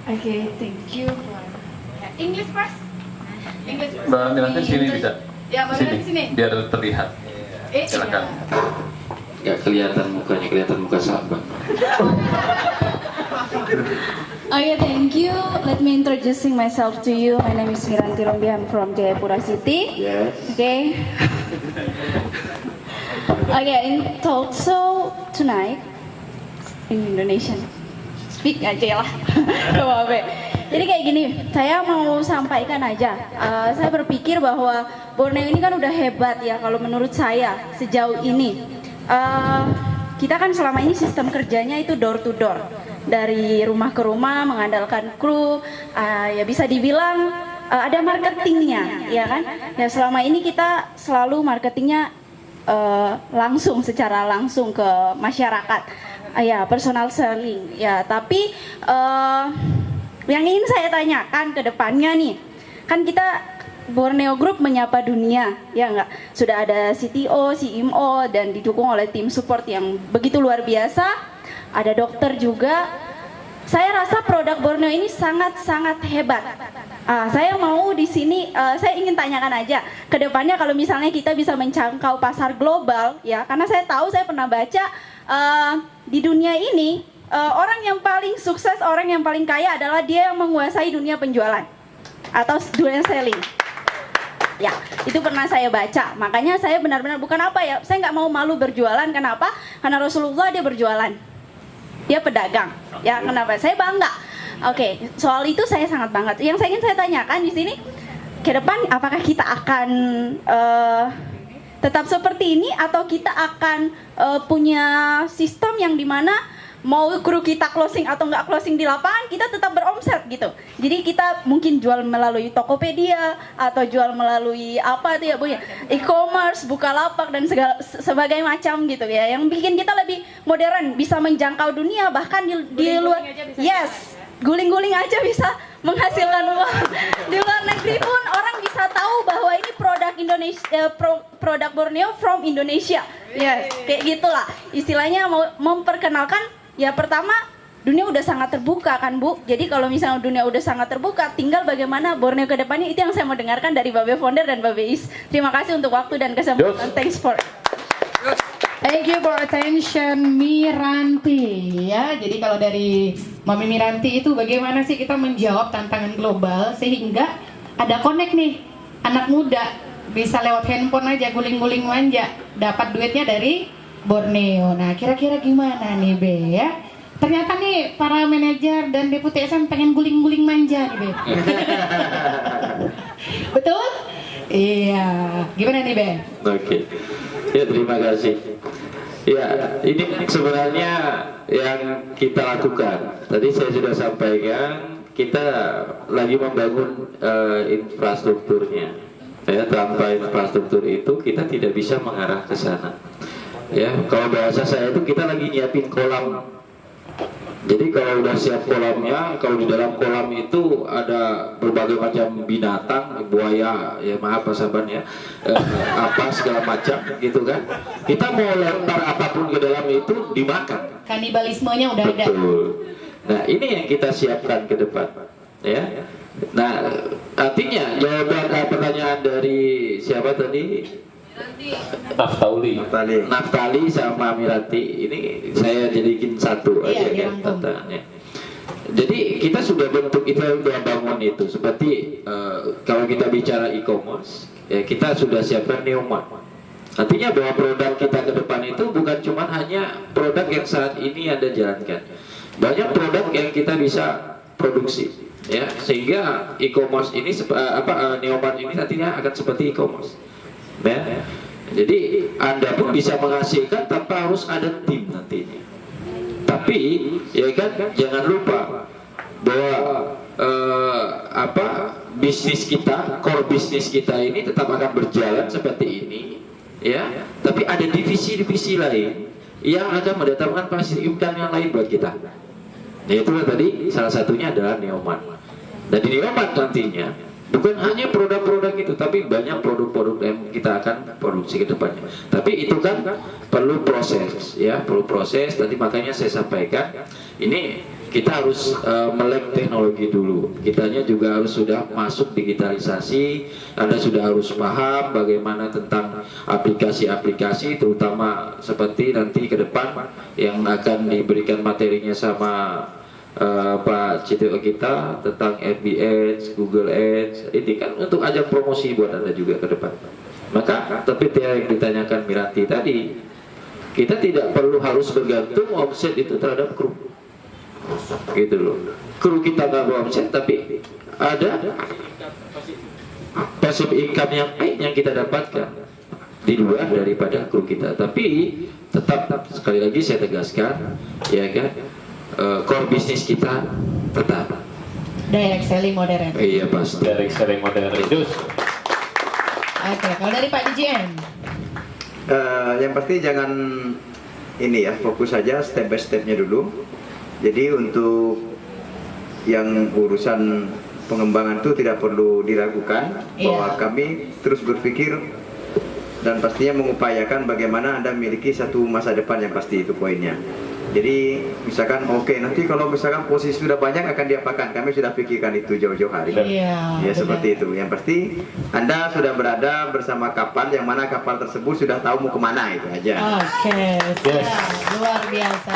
Okay, thank you for English first. English first. Mbak Miranti sini bisa? Ya, Mbak Miranti sini. Biar terlihat. Silakan. Nggak kelihatan mukanya, kelihatan muka sahabat. Okay, thank you. Let me introducing myself to you. My name is Miranti Rombi. I'm from Jayapura City. Yes. Okay. Okay, in talk show tonight in Indonesian. Speak aja lah. Gak apa-apa. Jadi kayak gini, saya mau sampaikan aja. Saya berpikir bahwa Borneo ini kan udah hebat ya kalau menurut saya sejauh ini. Kita kan selama ini sistem kerjanya itu door to door. Dari rumah ke rumah mengandalkan kru, ya bisa dibilang ada marketingnya, ya kan? Ya selama ini kita selalu marketingnya langsung, secara langsung ke masyarakat, ya personal selling, ya. Tapi yang ingin saya tanyakan ke depannya nih, kan kita Borneo Group menyapa dunia, ya enggak? Sudah ada CTO, CMO dan didukung oleh tim support yang begitu luar biasa. Ada dokter juga. Saya rasa produk Borneo ini sangat-sangat hebat. Saya mau di sini, saya ingin tanyakan aja ke depannya kalau misalnya kita bisa menjangkau pasar global, ya, karena saya tahu, saya pernah baca di dunia ini orang yang paling sukses, orang yang paling kaya adalah dia yang menguasai dunia penjualan atau dunia selling. Ya, itu pernah saya baca. Makanya saya benar-benar bukan apa ya, saya nggak mau malu berjualan. Kenapa? Karena Rasulullah dia berjualan. Dia pedagang, ya kenapa? Saya bangga. Oke, soal itu saya sangat bangga. Yang saya ingin saya tanyakan di sini, ke depan apakah kita akan tetap seperti ini atau kita akan punya sistem yang dimana mau kru kita closing atau nggak closing di lapangan, kita tetap beromset gitu. Jadi kita mungkin jual melalui Tokopedia atau jual melalui apa tuh ya Bu ya, e-commerce, Bukalapak dan segala sebagai macam gitu ya. Yang bikin kita lebih modern, bisa menjangkau dunia bahkan di luar. Yes, guling-guling aja bisa menghasilkan uang. Di luar negeri pun orang bisa tahu bahwa ini produk Indonesia, produk Borneo from Indonesia. Yes, kayak gitulah. Istilahnya mau memperkenalkan. Ya pertama, dunia udah sangat terbuka kan Bu. Jadi kalau misalnya dunia udah sangat terbuka, tinggal bagaimana Borneo ke depannya, itu yang saya mau dengarkan dari Babe Founder dan Babe Is. Terima kasih untuk waktu dan kesempatan. Thanks for. Thank you for attention Miranti ya. Jadi kalau dari Mami Miranti itu bagaimana sih kita menjawab tantangan global sehingga ada connect nih, anak muda bisa lewat handphone aja guling-guling manja dapat duitnya dari Borneo. Nah kira-kira gimana nih Be ya? Ternyata nih para manajer dan deputi SM pengen guling-guling manja nih Be. Betul? Iya. Gimana nih Be? Oke. Ya terima kasih. Ya ini sebenarnya yang kita lakukan. Tadi saya sudah sampaikan kita lagi membangun infrastrukturnya. Ya, tanpa infrastruktur itu kita tidak bisa mengarah ke sana. Ya, kalau bahasa saya itu kita lagi nyiapin kolam. Jadi kalau udah siap kolamnya, kalau di dalam kolam itu ada berbagai macam binatang, buaya, ya maaf Pak Saban ya, apa segala macam gitu kan. Kita mau lempar apapun ke dalam itu dimakan. Kanibalismenya udah ada. Betul. Nah ini yang kita siapkan ke depan, ya. Nah artinya jawaban pertanyaan dari siapa tadi? Naftali sama Miranti ini saya jadikan satu aja kan pertanyaannya. Jadi kita sudah bentuk itu, sudah bangun itu seperti kalau kita bicara e-commerce ya kita sudah siapkan Neoman. Artinya bahwa produk kita ke depan itu bukan cuma hanya produk yang saat ini Anda jalankan. Banyak produk yang kita bisa produksi ya sehingga e-commerce ini Neoman ini nantinya akan seperti e-commerce. Ya. Jadi Anda pun bisa menghasilkan tanpa harus ada tim nantinya. Tapi ya kan jangan lupa bahwa bisnis kita, core bisnis kita ini tetap akan berjalan seperti ini, ya. Tapi ada divisi-divisi lain yang akan mendatangkan fasilitas yang lain buat kita. Yaitu tadi salah satunya adalah Neoman. Dan di Neoman nantinya bukan hanya produk-produk itu, tapi banyak produk-produk yang kita akan produksi ke depannya. Tapi itu kan perlu proses, ya, perlu proses. Tadi makanya saya sampaikan, ini kita harus melek teknologi dulu. Kitanya juga harus sudah masuk digitalisasi. Anda sudah harus paham bagaimana tentang aplikasi-aplikasi, terutama seperti nanti ke depan yang akan diberikan materinya sama Pak CTO kita tentang FB Ads, Google Ads. Ini kan untuk ajak promosi buat Anda juga ke depan. Maka tapi yang ditanyakan Miranti tadi, kita tidak perlu harus bergantung omset itu terhadap kru, gitu loh. Kru kita nggak beromset, tapi ada passive income yang baik yang kita dapatkan di luar daripada kru kita. Tapi tetap sekali lagi saya tegaskan, ya kan, core bisnis kita tetap direct selling modern. iya pasti. Dari sering modern itu. Oke, kalau dari Pak DJN? Yang pasti jangan ini ya, fokus saja step by stepnya dulu. Jadi untuk yang urusan pengembangan itu tidak perlu diragukan, bahwa kami terus berpikir dan pastinya mengupayakan bagaimana Anda memiliki satu masa depan yang pasti, itu poinnya. Jadi misalkan nanti kalau misalkan posisi sudah banyak akan diapakan, kami sudah pikirkan itu jauh-jauh hari. Iya, Ya seperti itu. Yang pasti Anda sudah berada bersama kapal yang mana kapal tersebut sudah tahu mau kemana, itu aja. Oke, siap. Luar biasa.